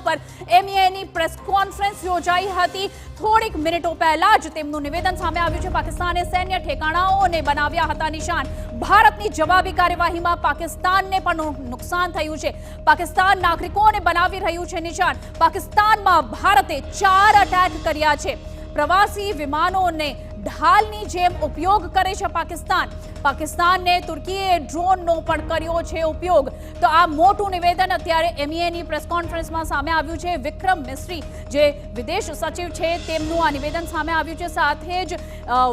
ઉપર MEAની press conference યોજાઈ હતી। થોડીક મિનિટો પહેલા જ તેમનું નિવેદન સામે આવ્યું છે। પાકિસ્તાને સૈન્ય ઠેકાણાઓને બનાવ્યા હતા નિશાન। ભારતની જવાબી કાર્યવાહીમાં પાકિસ્તાનને પણ નુકસાન થયું છે। પાકિસ્તાન નાગરિકોને બનાવી રહ્યું છે નિશાન। પાકિસ્તાનમાં ભારતે 4 અટેક કર્યા છે। પ્રવાસી વિમાનોને ઢાલની જેમ ઉપયોગ કરે છે પાકિસ્તાન। પાકિસ્તાનને તુર્કીએ ડ્રોનનો પણ કર્યો છે ઉપયોગ। તો આ મોટું નિવેદન અત્યારે MEAની પ્રેસ કોન્ફરન્સમાં સામે આવ્યું છે। વિક્રમ મિસ્રી જે વિદેશ સચિવ છે તેમનું આ નિવેદન સામે આવ્યું છે। સાથે જ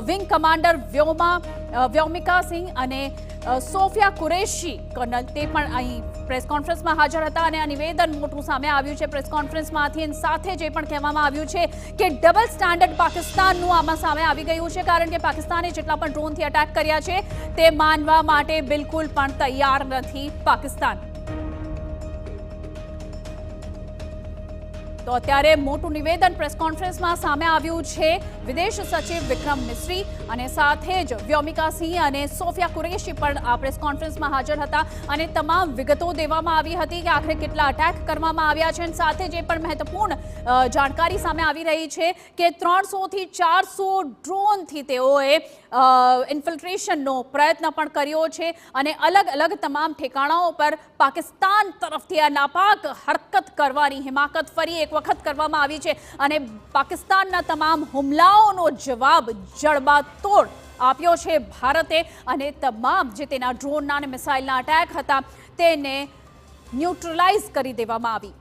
વિંગ કમાન્ડર વ્યોમિકા સિંહ અને સોફિયા કુરેશી કર્નલ તે પણ અહીં પ્રેસ કોન્ફરન્સમાં હાજર હતા અને આ નિવેદન મોટું સામે આવ્યું છે પ્રેસ કોન્ફરન્સમાંથી। સાથે જે પણ કહેવામાં આવ્યું છે કે ડબલ સ્ટાન્ડર્ડ પાકિસ્તાનનું આમાં સામે આવી ગયું છે, કારણ કે પાકિસ્તાને જેટલા પણ ડ્રોનથી અટેક કર્યા છે તે માનવા માટે બિલકુલ પણ તૈયાર નથી પાકિસ્તાન। તો અત્યારે મોટું નિવેદન પ્રેસ કોન્ફરન્સમાં સામે આવ્યું છે વિદેશ સચિવ વિક્રમ મિસ્રી અને સાથે જ વ્યોમિકા સિંહ અને સોફિયા કુરેશી પણ આ પ્રેસ કોન્ફરન્સમાં હાજર હતા અને તમામ વિગતો દેવામાં આવી હતી કે આખરે કેટલા અટેક કરવામાં આવ્યા છે। અને સાથે જે પણ મહત્વપૂર્ણ જાણકારી સામે આવી રહી છે કે 300 થી 400 ડ્રોનથી તેઓએ ઇન્ફિલ્ટ્રેશનનો પ્રયત્ન પણ કર્યો છે અને અલગ અલગ તમામ ઠેકાણાઓ પર પાકિસ્તાન તરફથી આ નાપાક હરકત કરવાની હિમાકત ફરી એક વખત કરવામાં આવી છે અને પાકિસ્તાનના તમામ હુમલાઓનો જવાબ જડબાતોડ આપ્યો છે ભારતે અને તમામ જે તેના ડ્રોનના અને મિસાઇલના અટેક હતા તેને ન્યુટ્રલાઇઝ કરી દેવામાં આવી।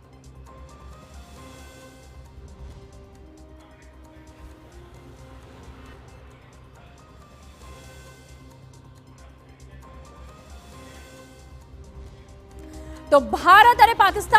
તો ભારત અને પાકિસ્તાન